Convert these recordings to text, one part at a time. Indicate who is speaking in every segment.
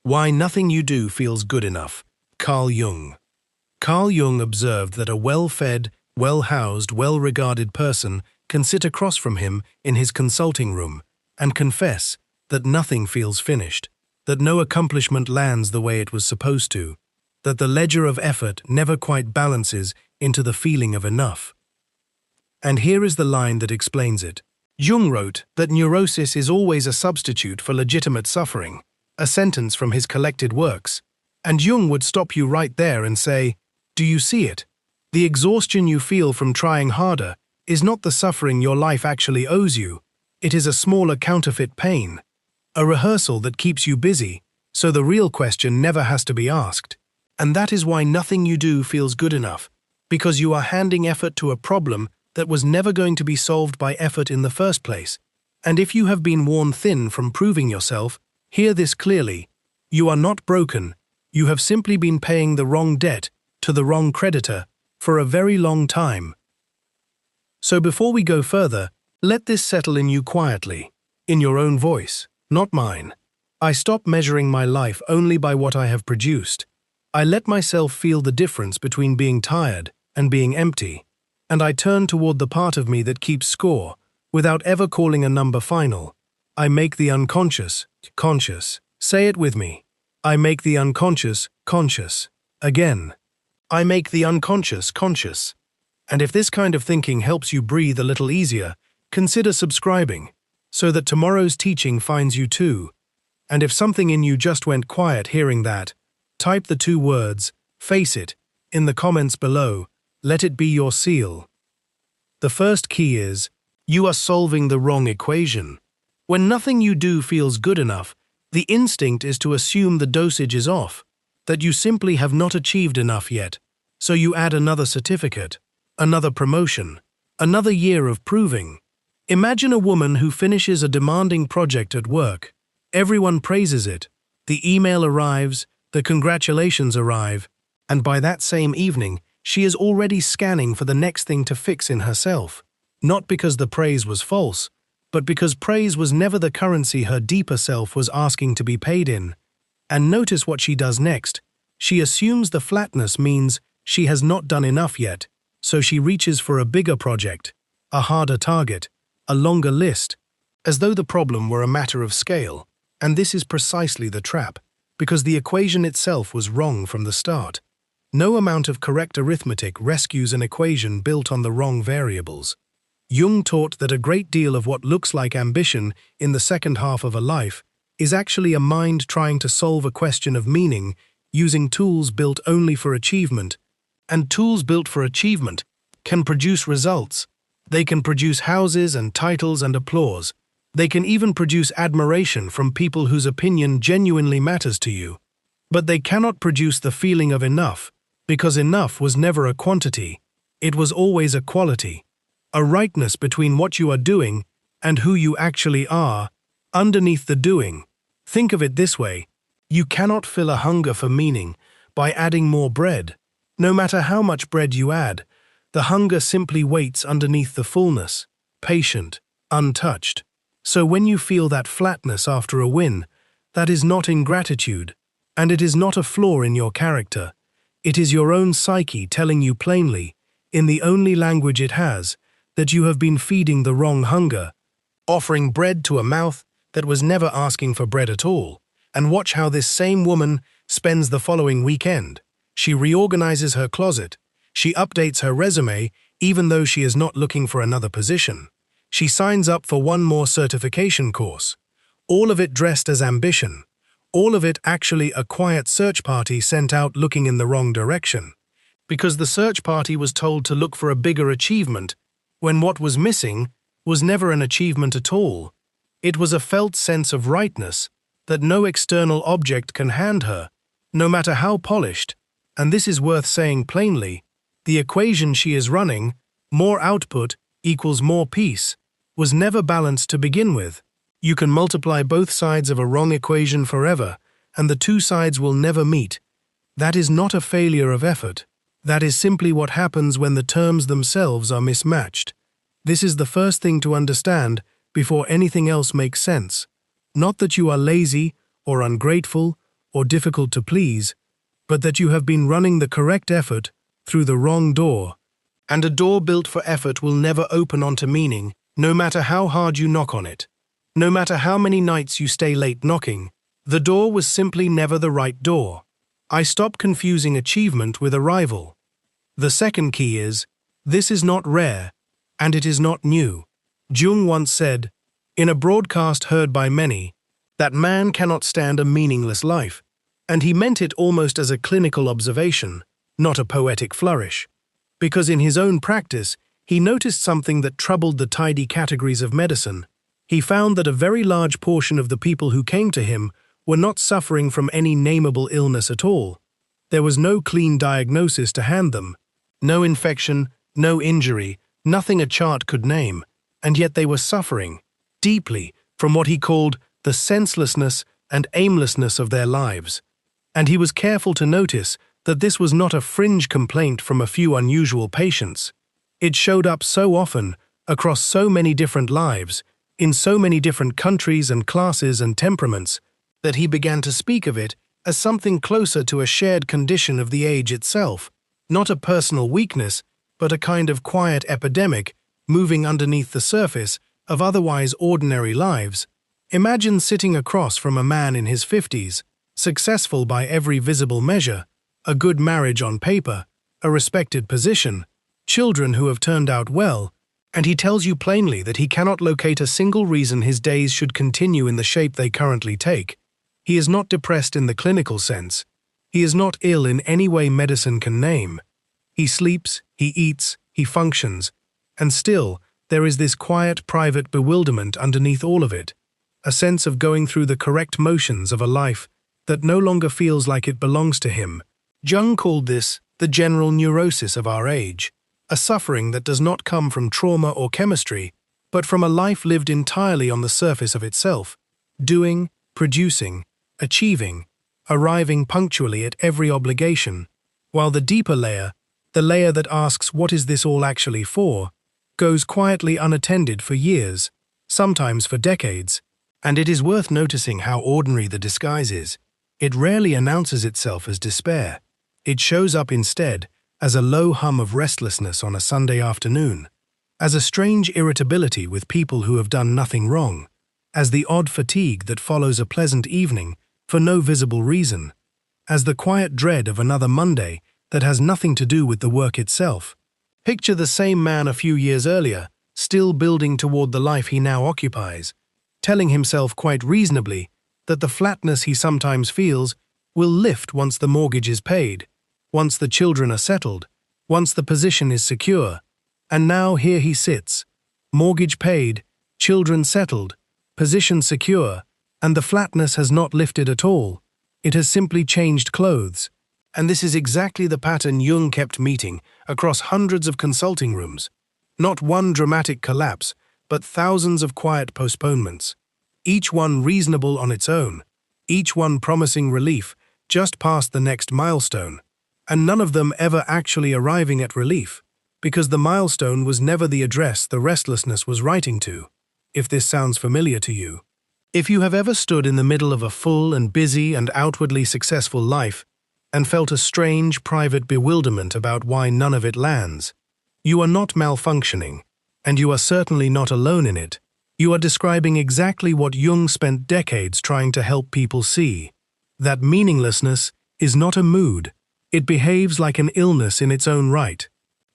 Speaker 1: Why nothing you do feels good enough. Carl Jung. Carl Jung observed that a well-fed, well-housed, well-regarded person can sit across from him in his consulting room and confess that nothing feels finished, that no accomplishment lands the way it was supposed to, that the ledger of effort never quite balances into the feeling of enough. And here is the line that explains it. Jung wrote that neurosis is always a substitute for legitimate suffering, a sentence from his collected works. And Jung would stop you right there and say, do you see it? The exhaustion you feel from trying harder is not the suffering your life actually owes you. It is a smaller counterfeit pain, a rehearsal that keeps you busy, so the real question never has to be asked. And that is why nothing you do feels good enough, because you are handing effort to a problem that was never going to be solved by effort in the first place. And if you have been worn thin from proving yourself, hear this clearly. You are not broken. You have simply been paying the wrong debt to the wrong creditor for a very long time. So before we go further, let this settle in you quietly, in your own voice, not mine. I stop measuring my life only by what I have produced. I let myself feel the difference between being tired and being empty, and I turn toward the part of me that keeps score, without ever calling a number final. I make the unconscious conscious. Say it with me. I make the unconscious conscious. Again. I make the unconscious conscious. And if this kind of thinking helps you breathe a little easier, consider subscribing, so that tomorrow's teaching finds you too. And if something in you just went quiet hearing that, type the 2 words, face it, in the comments below. Let it be your seal. The first key is, you are solving the wrong equation. When nothing you do feels good enough, the instinct is to assume the dosage is off, that you simply have not achieved enough yet, so you add another certificate, another promotion, another year of proving. Imagine a woman who finishes a demanding project at work. Everyone praises it, the email arrives, the congratulations arrive, and by that same evening, she is already scanning for the next thing to fix in herself, not because the praise was false, but because praise was never the currency her deeper self was asking to be paid in. And notice what she does next. She assumes the flatness means she has not done enough yet, so she reaches for a bigger project, a harder target, a longer list, as though the problem were a matter of scale. And this is precisely the trap, because the equation itself was wrong from the start. No amount of correct arithmetic rescues an equation built on the wrong variables. Jung taught that a great deal of what looks like ambition in the second half of a life is actually a mind trying to solve a question of meaning using tools built only for achievement. And tools built for achievement can produce results. They can produce houses and titles and applause. They can even produce admiration from people whose opinion genuinely matters to you. But they cannot produce the feeling of enough, because enough was never a quantity. It was always a quality. A rightness between what you are doing and who you actually are, underneath the doing. Think of it this way. You cannot fill a hunger for meaning by adding more bread. No matter how much bread you add, the hunger simply waits underneath the fullness, patient, untouched. So when you feel that flatness after a win, that is not ingratitude, and it is not a flaw in your character. It is your own psyche telling you plainly, in the only language it has, that you have been feeding the wrong hunger, offering bread to a mouth that was never asking for bread at all. And watch how this same woman spends the following weekend. She reorganizes her closet. She updates her resume even though she is not looking for another position. She signs up for one more certification course. All of it dressed as ambition. All of it actually a quiet search party sent out looking in the wrong direction. Because the search party was told to look for a bigger achievement, when what was missing was never an achievement at all. It was a felt sense of rightness that no external object can hand her, no matter how polished. And this is worth saying plainly. The equation she is running, more output equals more peace, was never balanced to begin with. You can multiply both sides of a wrong equation forever, and the two sides will never meet. That is not a failure of effort. That is simply what happens when the terms themselves are mismatched. This is the first thing to understand before anything else makes sense. Not that you are lazy or ungrateful or difficult to please, but that you have been running the correct effort through the wrong door. And a door built for effort will never open onto meaning, no matter how hard you knock on it. No matter how many nights you stay late knocking, the door was simply never the right door. I stopped confusing achievement with arrival. The second key is, this is not rare, and it is not new. Jung once said, in a broadcast heard by many, that man cannot stand a meaningless life, and he meant it almost as a clinical observation, not a poetic flourish. Because in his own practice, he noticed something that troubled the tidy categories of medicine. He found that a very large portion of the people who came to him were not suffering from any nameable illness at all. There was no clean diagnosis to hand them, no infection, no injury, nothing a chart could name, and yet they were suffering deeply from what he called the senselessness and aimlessness of their lives. And he was careful to notice that this was not a fringe complaint from a few unusual patients. It showed up so often, across so many different lives, in so many different countries and classes and temperaments, that he began to speak of it as something closer to a shared condition of the age itself, not a personal weakness, but a kind of quiet epidemic moving underneath the surface of otherwise ordinary lives. Imagine sitting across from a man in his 50s, successful by every visible measure, a good marriage on paper, a respected position, children who have turned out well, and he tells you plainly that he cannot locate a single reason his days should continue in the shape they currently take. He is not depressed in the clinical sense. He is not ill in any way medicine can name. He sleeps, he eats, he functions, and still there is this quiet private bewilderment underneath all of it, a sense of going through the correct motions of a life that no longer feels like it belongs to him. Jung called this the general neurosis of our age, a suffering that does not come from trauma or chemistry, but from a life lived entirely on the surface of itself, doing, producing, achieving, arriving punctually at every obligation, while the deeper layer, the layer that asks what is this all actually for, goes quietly unattended for years, sometimes for decades. And it is worth noticing how ordinary the disguise is. It rarely announces itself as despair. It shows up instead as a low hum of restlessness on a Sunday afternoon, as a strange irritability with people who have done nothing wrong, as the odd fatigue that follows a pleasant evening for no visible reason, as the quiet dread of another Monday that has nothing to do with the work itself. Picture the same man a few years earlier, still building toward the life he now occupies, telling himself quite reasonably that the flatness he sometimes feels will lift once the mortgage is paid, once the children are settled, once the position is secure. And now here he sits, mortgage paid, children settled, position secure, and the flatness has not lifted at all. It has simply changed clothes. And this is exactly the pattern Jung kept meeting across hundreds of consulting rooms. Not one dramatic collapse, but thousands of quiet postponements. Each one reasonable on its own, each one promising relief just past the next milestone, and none of them ever actually arriving at relief, because the milestone was never the address the restlessness was writing to, if this sounds familiar to you. If you have ever stood in the middle of a full and busy and outwardly successful life, and felt a strange private bewilderment about why none of it lands, you are not malfunctioning, and you are certainly not alone in it. You are describing exactly what Jung spent decades trying to help people see. That meaninglessness is not a mood. It behaves like an illness in its own right,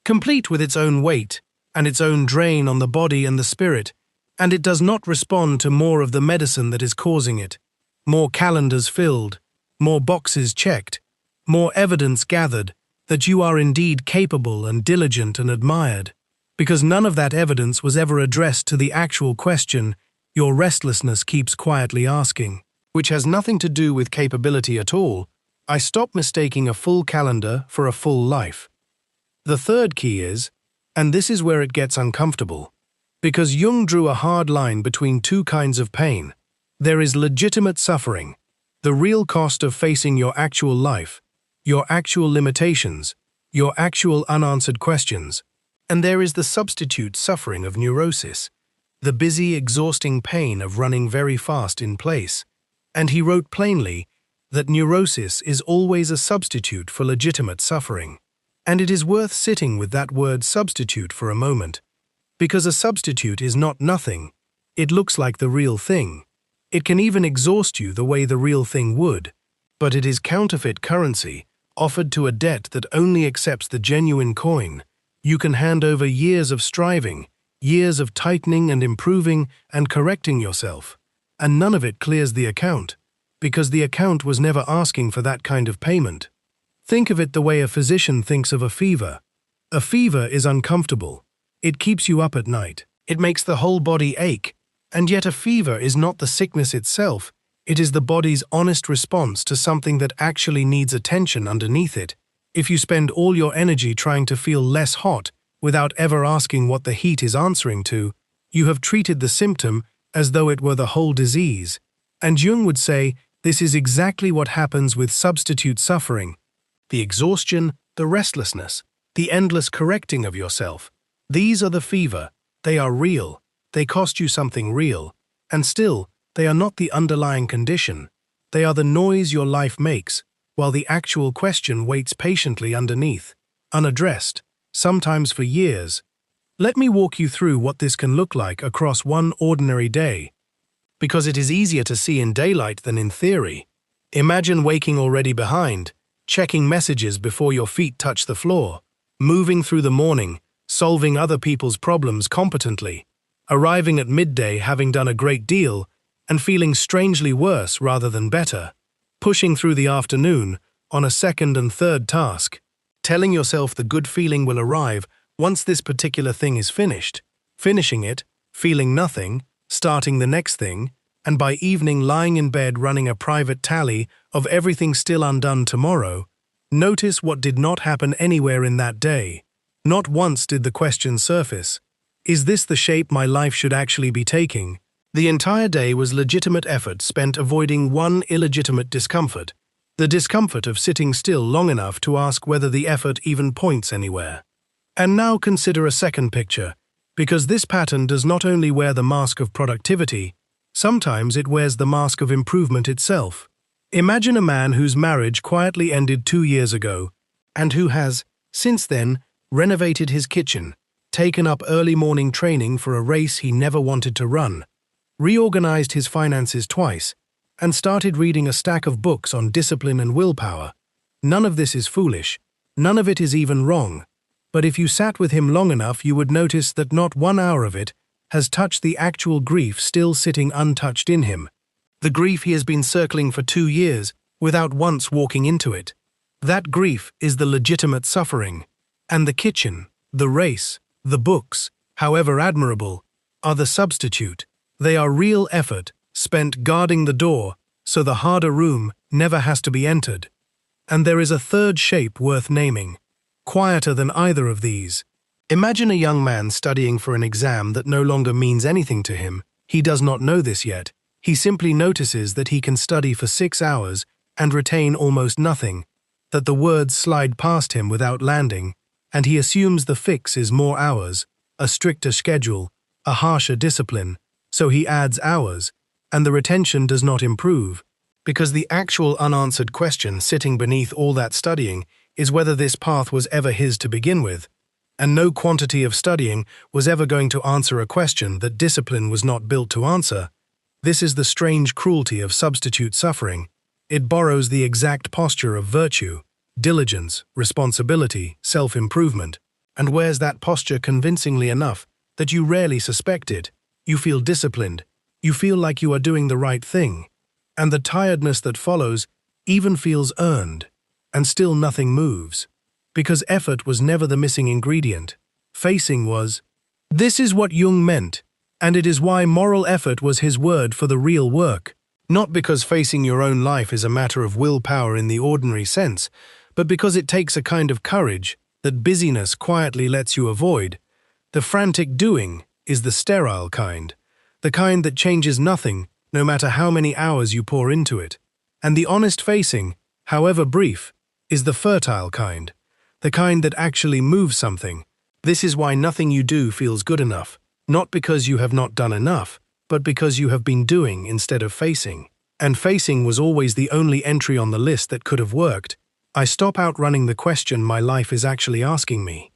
Speaker 1: complete with its own weight and its own drain on the body and the spirit, and it does not respond to more of the medicine that is causing it, more calendars filled, more boxes checked, more evidence gathered that you are indeed capable and diligent and admired, because none of that evidence was ever addressed to the actual question your restlessness keeps quietly asking, which has nothing to do with capability at all. I stop mistaking a full calendar for a full life. The third key is, and this is where it gets uncomfortable, because Jung drew a hard line between two kinds of pain. There is legitimate suffering, the real cost of facing your actual life, your actual limitations, your actual unanswered questions, and there is the substitute suffering of neurosis, the busy, exhausting pain of running very fast in place. And he wrote plainly, that neurosis is always a substitute for legitimate suffering. And it is worth sitting with that word substitute for a moment. Because a substitute is not nothing. It looks like the real thing. It can even exhaust you the way the real thing would. But it is counterfeit currency, offered to a debt that only accepts the genuine coin. You can hand over years of striving, years of tightening and improving and correcting yourself, and none of it clears the account, because the account was never asking for that kind of payment. Think of it the way a physician thinks of a fever. A fever is uncomfortable. It keeps you up at night. It makes the whole body ache. And yet a fever is not the sickness itself. It is the body's honest response to something that actually needs attention underneath it. If you spend all your energy trying to feel less hot without ever asking what the heat is answering to, you have treated the symptom as though it were the whole disease. And Jung would say this is exactly what happens with substitute suffering. The exhaustion, the restlessness, the endless correcting of yourself. These are the fever. They are real. They cost you something real. And still, they are not the underlying condition. They are the noise your life makes, while the actual question waits patiently underneath, unaddressed, sometimes for years. Let me walk you through what this can look like across one ordinary day. Because it is easier to see in daylight than in theory. Imagine waking already behind, checking messages before your feet touch the floor, moving through the morning, solving other people's problems competently, arriving at midday having done a great deal, and feeling strangely worse rather than better, pushing through the afternoon on a second and third task, telling yourself the good feeling will arrive once this particular thing is finished, finishing it, feeling nothing, starting the next thing, and by evening lying in bed running a private tally of everything still undone tomorrow. Notice what did not happen anywhere in that day. Not once did the question surface. Is this the shape my life should actually be taking? The entire day was legitimate effort spent avoiding one illegitimate discomfort, the discomfort of sitting still long enough to ask whether the effort even points anywhere. And now consider a second picture, because this pattern does not only wear the mask of productivity, sometimes it wears the mask of improvement itself. Imagine a man whose marriage quietly ended 2 years ago, and who has, since then, renovated his kitchen, taken up early morning training for a race he never wanted to run, reorganized his finances twice, and started reading a stack of books on discipline and willpower. None of this is foolish. None of it is even wrong. But if you sat with him long enough, you would notice that not 1 hour of it has touched the actual grief still sitting untouched in him. The grief he has been circling for 2 years without once walking into it. That grief is the legitimate suffering. And the kitchen, the race, the books, however admirable, are the substitute. They are real effort, spent guarding the door, so the harder room never has to be entered. And there is a third shape worth naming, quieter than either of these. Imagine a young man studying for an exam that no longer means anything to him. He does not know this yet. He simply notices that he can study for 6 hours and retain almost nothing, that the words slide past him without landing, and he assumes the fix is more hours, a stricter schedule, a harsher discipline. So he adds hours, and the retention does not improve, because the actual unanswered question sitting beneath all that studying is whether this path was ever his to begin with, and no quantity of studying was ever going to answer a question that discipline was not built to answer. This is the strange cruelty of substitute suffering. It borrows the exact posture of virtue, diligence, responsibility, self-improvement, and wears that posture convincingly enough that you rarely suspect it. You feel disciplined, you feel like you are doing the right thing, and the tiredness that follows even feels earned, and still nothing moves. Because effort was never the missing ingredient. Facing was. This is what Jung meant, and it is why moral effort was his word for the real work. Not because facing your own life is a matter of willpower in the ordinary sense, but because it takes a kind of courage that busyness quietly lets you avoid. The frantic doing is the sterile kind, the kind that changes nothing, no matter how many hours you pour into it. And the honest facing, however brief, is the fertile kind, the kind that actually moves something. This is why nothing you do feels good enough, not because you have not done enough, but because you have been doing instead of facing. and facing was always the only entry on the list that could have worked, I stop outrunning the question my life is actually asking me.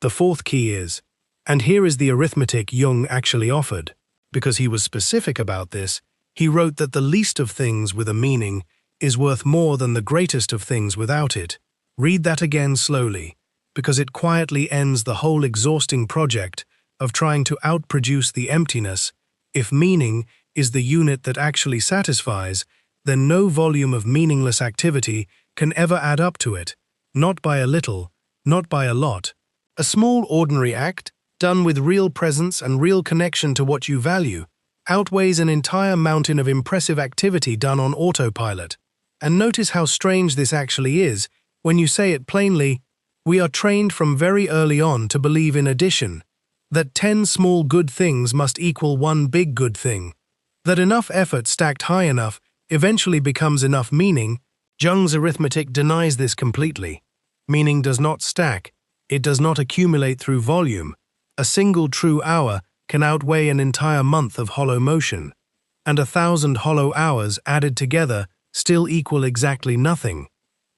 Speaker 1: The fourth key is, and here is the arithmetic Jung actually offered. Because he was specific about this, he wrote that the least of things with a meaning is worth more than the greatest of things without it. Read that again slowly, because it quietly ends the whole exhausting project of trying to outproduce the emptiness. If meaning is the unit that actually satisfies, then no volume of meaningless activity can ever add up to it, not by a little, not by a lot. A small ordinary act, done with real presence and real connection to what you value, outweighs an entire mountain of impressive activity done on autopilot. And notice how strange this actually is when you say it plainly. We are trained from very early on to believe in addition, that 10 small good things must equal one big good thing, that enough effort stacked high enough eventually becomes enough meaning. Jung's arithmetic denies this completely. Meaning does not stack, it does not accumulate through volume. A single true hour can outweigh an entire month of hollow motion, and 1,000 hollow hours added together still equal exactly nothing.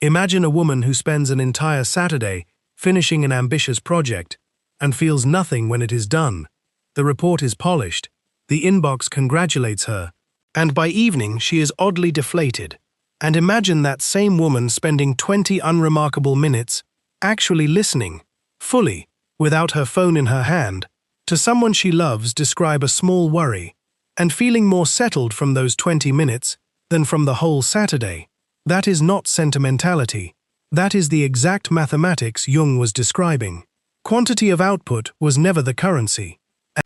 Speaker 1: Imagine a woman who spends an entire Saturday finishing an ambitious project and feels nothing when it is done. The report is polished, the inbox congratulates her, and by evening she is oddly deflated. And imagine that same woman spending 20 unremarkable minutes actually listening, fully, without her phone in her hand, to someone she loves describe a small worry, and feeling more settled from those 20 minutes than from the whole Saturday. That is not sentimentality. That is the exact mathematics Jung was describing. Quantity of output was never the currency.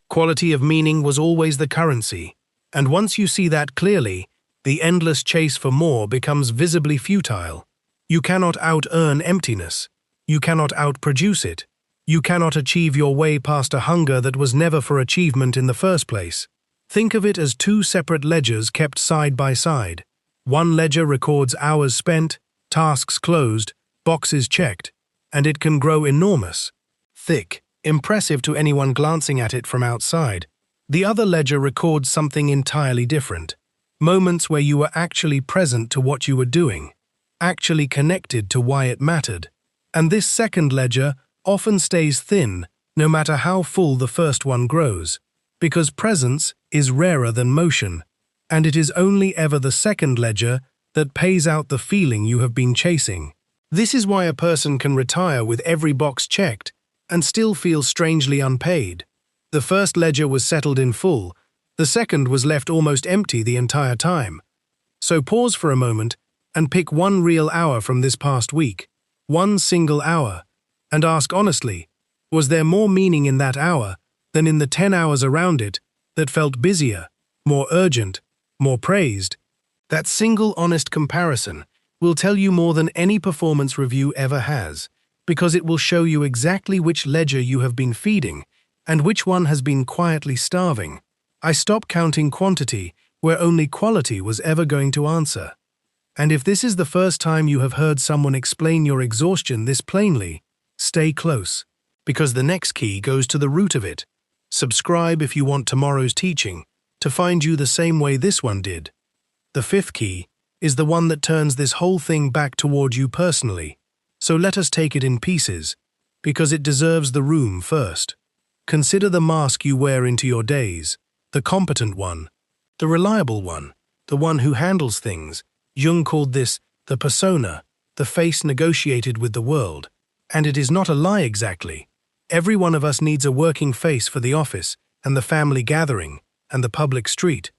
Speaker 1: Quality of meaning was always the currency. And once you see that clearly, the endless chase for more becomes visibly futile. You cannot out-earn emptiness. You cannot outproduce it. You cannot achieve your way past a hunger that was never for achievement in the first place. Think of it as two separate ledgers kept side by side. One ledger records hours spent, tasks closed, boxes checked, and it can grow enormous, thick, impressive to anyone glancing at it from outside. The other ledger records something entirely different. Moments where you were actually present to what you were doing, actually connected to why it mattered. And this second ledger often stays thin, no matter how full the first one grows, because presence is rarer than motion, and it is only ever the second ledger that pays out the feeling you have been chasing. This is why a person can retire with every box checked and still feel strangely unpaid. The first ledger was settled in full, the second was left almost empty the entire time. So pause for a moment and pick one real hour from this past week, one single hour, and ask honestly, was there more meaning in that hour than in the 10 hours around it that felt busier, more urgent, more praised? That single honest comparison will tell you more than any performance review ever has, because it will show you exactly which ledger you have been feeding and which one has been quietly starving. I stop counting quantity where only quality was ever going to answer. And if this is the first time you have heard someone explain your exhaustion this plainly, stay close, because the next key goes to the root of it. Subscribe if you want tomorrow's teaching to find you the same way this one did. The fifth key is the one that turns this whole thing back toward you personally. So let us take it in pieces, because it deserves the room first. Consider the mask you wear into your days, the competent one, the reliable one, the one who handles things. Jung called this the persona, the face negotiated with the world. And it is not a lie exactly. Every one of us needs a working face for the office and the family gathering and the public street.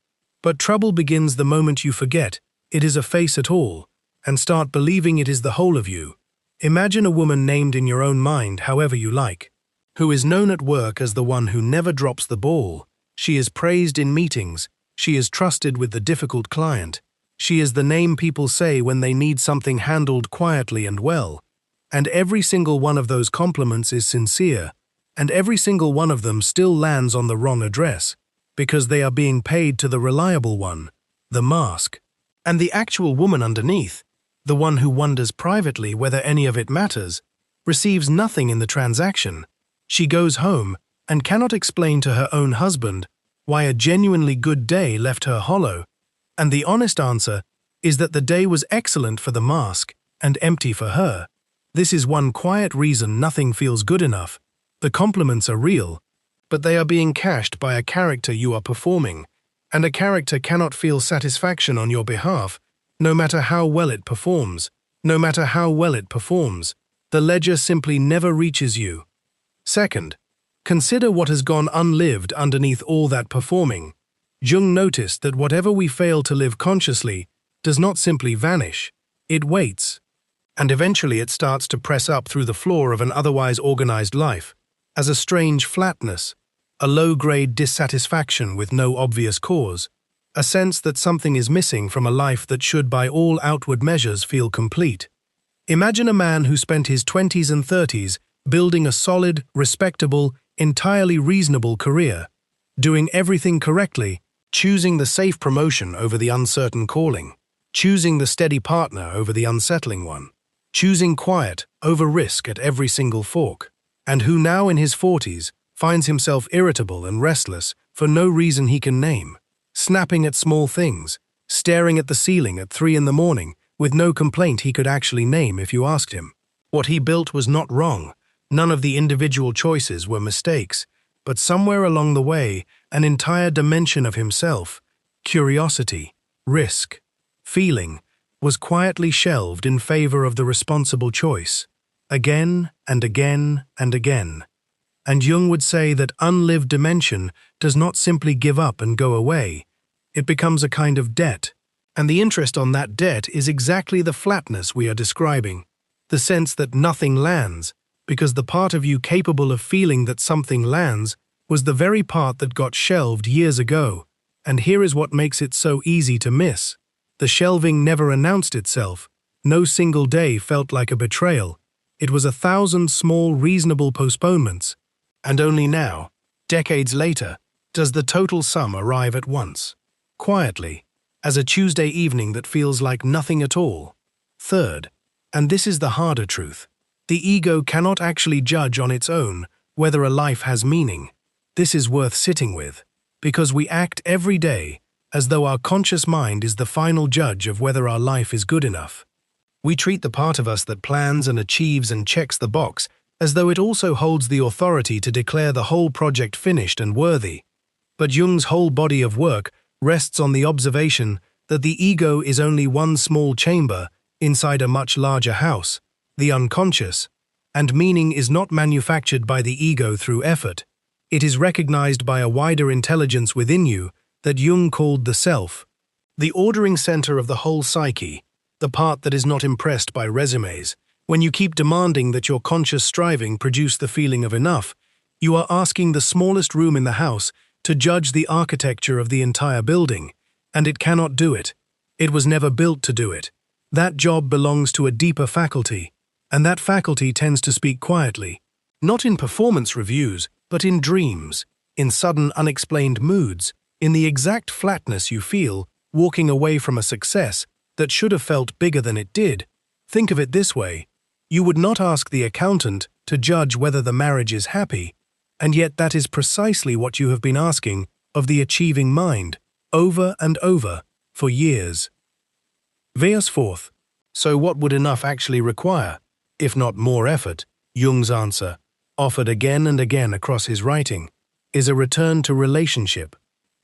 Speaker 1: But trouble begins the moment you forget it is a face at all and start believing it is the whole of you. Imagine a woman named in your own mind however you like, who is known at work as the one who never drops the ball. She is praised in meetings. She is trusted with the difficult client. She is the name people say when they need something handled quietly and well. And every single one of those compliments is sincere, and every single one of them still lands on the wrong address, because they are being paid to the reliable one, the mask. And the actual woman underneath, the one who wonders privately whether any of it matters, receives nothing in the transaction. She goes home and cannot explain to her own husband why a genuinely good day left her hollow, And the honest answer is that the day was excellent for the mask and empty for her. This is one quiet reason nothing feels good enough. The compliments are real, but they are being cached by a character you are performing, and a character cannot feel satisfaction on your behalf, no matter how well it performs. No matter how well it performs, the ledger simply never reaches you. Second, consider what has gone unlived underneath all that performing. Jung noticed that whatever we fail to live consciously does not simply vanish, it waits. And eventually it starts to press up through the floor of an otherwise organized life, as a strange flatness, a low-grade dissatisfaction with no obvious cause, a sense that something is missing from a life that should by all outward measures feel complete. Imagine a man who spent his 20s and 30s building a solid, respectable, entirely reasonable career, doing everything correctly, choosing the safe promotion over the uncertain calling, choosing the steady partner over the unsettling one, choosing quiet over risk at every single fork, and who now in his 40s finds himself irritable and restless for no reason he can name, snapping at small things, staring at the ceiling at 3 in the morning with no complaint he could actually name if you asked him. What he built was not wrong, none of the individual choices were mistakes, but somewhere along the way, an entire dimension of himself, curiosity, risk, feeling, was quietly shelved in favor of the responsible choice, again and again and again. And Jung would say that unlived dimension does not simply give up and go away. It becomes a kind of debt. And the interest on that debt is exactly the flatness we are describing, the sense that nothing lands, because the part of you capable of feeling that something lands was the very part that got shelved years ago. And here is what makes it so easy to miss. The shelving never announced itself. No single day felt like a betrayal. It was 1,000 small, reasonable postponements. And only now, decades later, does the total sum arrive at once, quietly, as a Tuesday evening that feels like nothing at all. Third, and this is the harder truth, the ego cannot actually judge on its own whether a life has meaning. This is worth sitting with, because we act every day as though our conscious mind is the final judge of whether our life is good enough. We treat the part of us that plans and achieves and checks the box as though it also holds the authority to declare the whole project finished and worthy. But Jung's whole body of work rests on the observation that the ego is only one small chamber inside a much larger house, the unconscious, and meaning is not manufactured by the ego through effort. It is recognized by a wider intelligence within you that Jung called the self, the ordering center of the whole psyche, the part that is not impressed by resumes. When you keep demanding that your conscious striving produce the feeling of enough, you are asking the smallest room in the house to judge the architecture of the entire building, and it cannot do it. It was never built to do it. That job belongs to a deeper faculty, and that faculty tends to speak quietly, not in performance reviews, but in dreams, in sudden unexplained moods, in the exact flatness you feel walking away from a success that should have felt bigger than it did. Think of it this way. You would not ask the accountant to judge whether the marriage is happy, and yet that is precisely what you have been asking of the achieving mind, over and over, for years. Verse 4. So what would enough actually require, if not more effort? Jung's answer, offered again and again across his writing, is a return to relationship.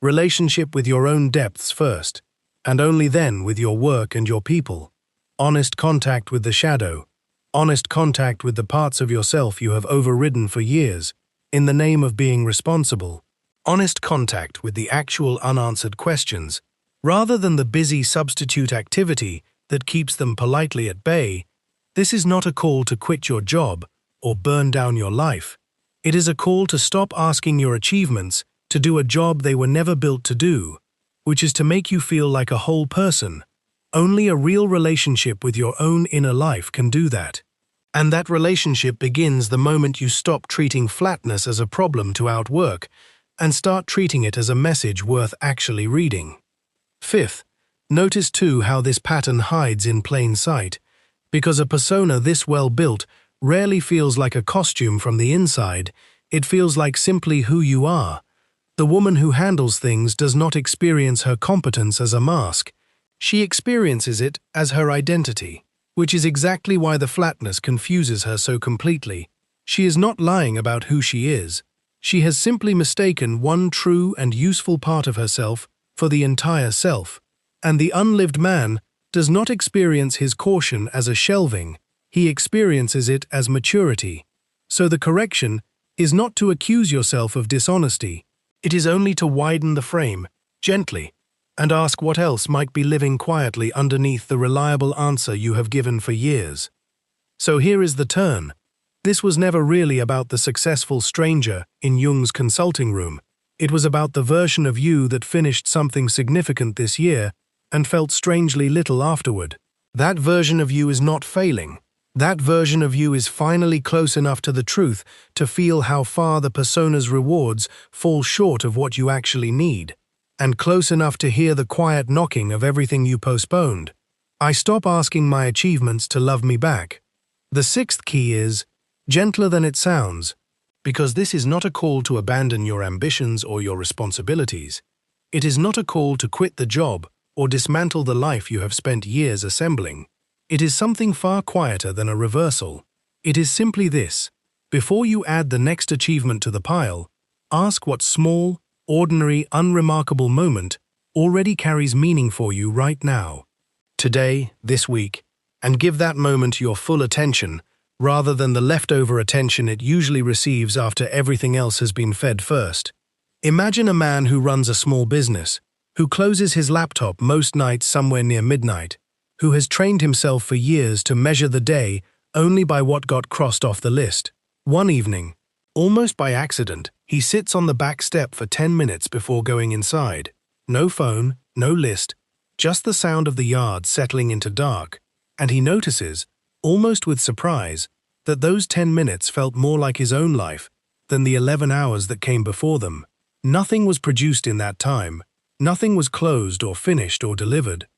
Speaker 1: Relationship with your own depths first, and only then with your work and your people. Honest contact with the shadow, honest contact with the parts of yourself you have overridden for years, in the name of being responsible. Honest contact with the actual unanswered questions, rather than the busy substitute activity that keeps them politely at bay. This is not a call to quit your job or burn down your life. It is a call to stop asking your achievements to do a job they were never built to do, which is to make you feel like a whole person. Only a real relationship with your own inner life can do that. And that relationship begins the moment you stop treating flatness as a problem to outwork and start treating it as a message worth actually reading. Fifth, notice too how this pattern hides in plain sight, because a persona this well built rarely feels like a costume from the inside. It feels like simply who you are, The woman who handles things does not experience her competence as a mask. She experiences it as her identity, which is exactly why the flatness confuses her so completely. She is not lying about who she is. She has simply mistaken one true and useful part of herself for the entire self. And the unlived man does not experience his caution as a shelving, he experiences it as maturity. So the correction is not to accuse yourself of dishonesty, it is only to widen the frame, gently, and ask what else might be living quietly underneath the reliable answer you have given for years. So here is the turn. This was never really about the successful stranger in Jung's consulting room. It was about the version of you that finished something significant this year and felt strangely little afterward. That version of you is not failing. That version of you is finally close enough to the truth to feel how far the persona's rewards fall short of what you actually need, and close enough to hear the quiet knocking of everything you postponed. I stop asking my achievements to love me back. The sixth key is gentler than it sounds, because this is not a call to abandon your ambitions or your responsibilities. It is not a call to quit the job or dismantle the life you have spent years assembling. It is something far quieter than a reversal. It is simply this: before you add the next achievement to the pile, ask what small, ordinary, unremarkable moment already carries meaning for you right now, today, this week, and give that moment your full attention rather than the leftover attention it usually receives after everything else has been fed first. Imagine a man who runs a small business, who closes his laptop most nights somewhere near midnight, who has trained himself for years to measure the day only by what got crossed off the list. One evening, almost by accident, he sits on the back step for 10 minutes before going inside. No phone, no list, just the sound of the yard settling into dark, and he notices, almost with surprise, that those 10 minutes felt more like his own life than the 11 hours that came before them. Nothing was produced in that time, nothing was closed or finished or delivered.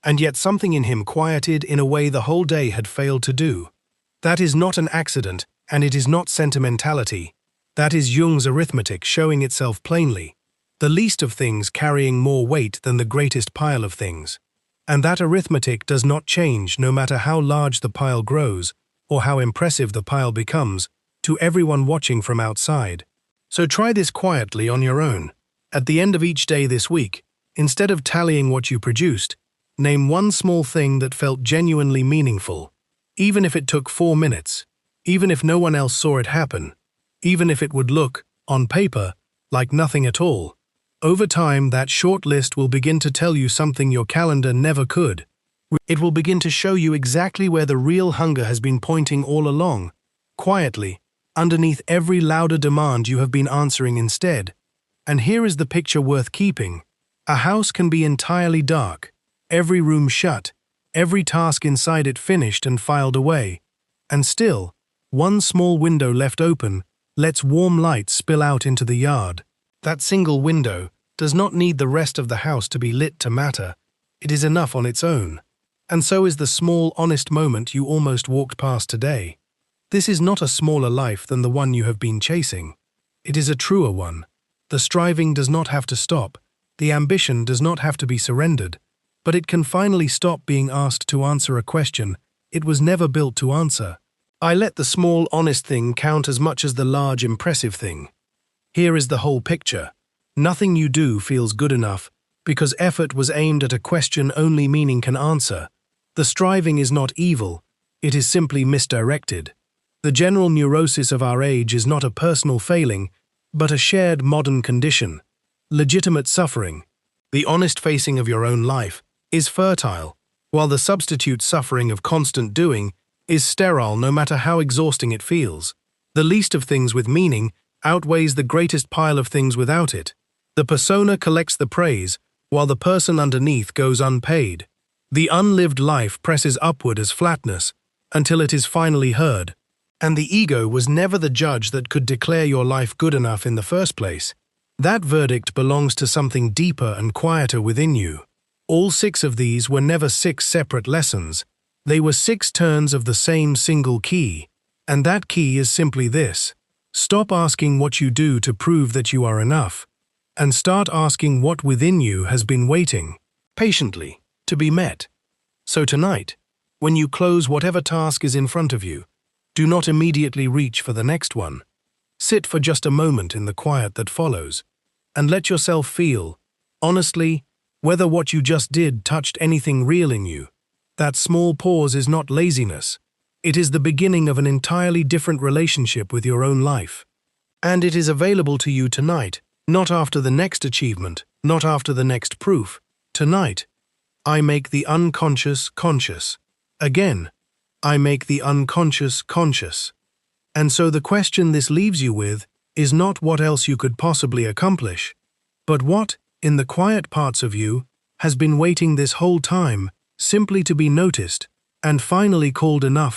Speaker 1: And yet something in him quieted in a way the whole day had failed to do. That is not an accident, and it is not sentimentality. That is Jung's arithmetic showing itself plainly, the least of things carrying more weight than the greatest pile of things. And that arithmetic does not change no matter how large the pile grows or how impressive the pile becomes to everyone watching from outside. So try this quietly on your own. At the end of each day this week, instead of tallying what you produced, name one small thing that felt genuinely meaningful, even if it took 4 minutes, even if no one else saw it happen, even if it would look, on paper, like nothing at all. Over time, that short list will begin to tell you something your calendar never could. It will begin to show you exactly where the real hunger has been pointing all along, quietly, underneath every louder demand you have been answering instead. And here is the picture worth keeping. A house can be entirely dark, every room shut, every task inside it finished and filed away, and still, one small window left open lets warm light spill out into the yard. That single window does not need the rest of the house to be lit to matter. It is enough on its own. And so is the small, honest moment you almost walked past today. This is not a smaller life than the one you have been chasing. It is a truer one. The striving does not have to stop. The ambition does not have to be surrendered. But it can finally stop being asked to answer a question it was never built to answer. I let the small, honest thing count as much as the large, impressive thing. Here is the whole picture. Nothing you do feels good enough because effort was aimed at a question only meaning can answer. The striving is not evil, it is simply misdirected. The general neurosis of our age is not a personal failing, but a shared modern condition. Legitimate suffering, the honest facing of your own life, is fertile, while the substitute suffering of constant doing is sterile no matter how exhausting it feels. The least of things with meaning outweighs the greatest pile of things without it. The persona collects the praise, while the person underneath goes unpaid. The unlived life presses upward as flatness, until it is finally heard. And the ego was never the judge that could declare your life good enough in the first place. That verdict belongs to something deeper and quieter within you. All 6 of these were never 6 separate lessons. They were 6 turns of the same single key. And that key is simply this: stop asking what you do to prove that you are enough. and start asking what within you has been waiting, patiently, to be met. So tonight, when you close whatever task is in front of you, do not immediately reach for the next one. Sit for just a moment in the quiet that follows, and let yourself feel, honestly, whether what you just did touched anything real in you. That small pause is not laziness. It is the beginning of an entirely different relationship with your own life. And it is available to you tonight, not after the next achievement, not after the next proof. Tonight, I make the unconscious conscious. Again, I make the unconscious conscious. And so the question this leaves you with is not what else you could possibly accomplish, but what, in the quiet parts of you, has been waiting this whole time simply to be noticed and finally called enough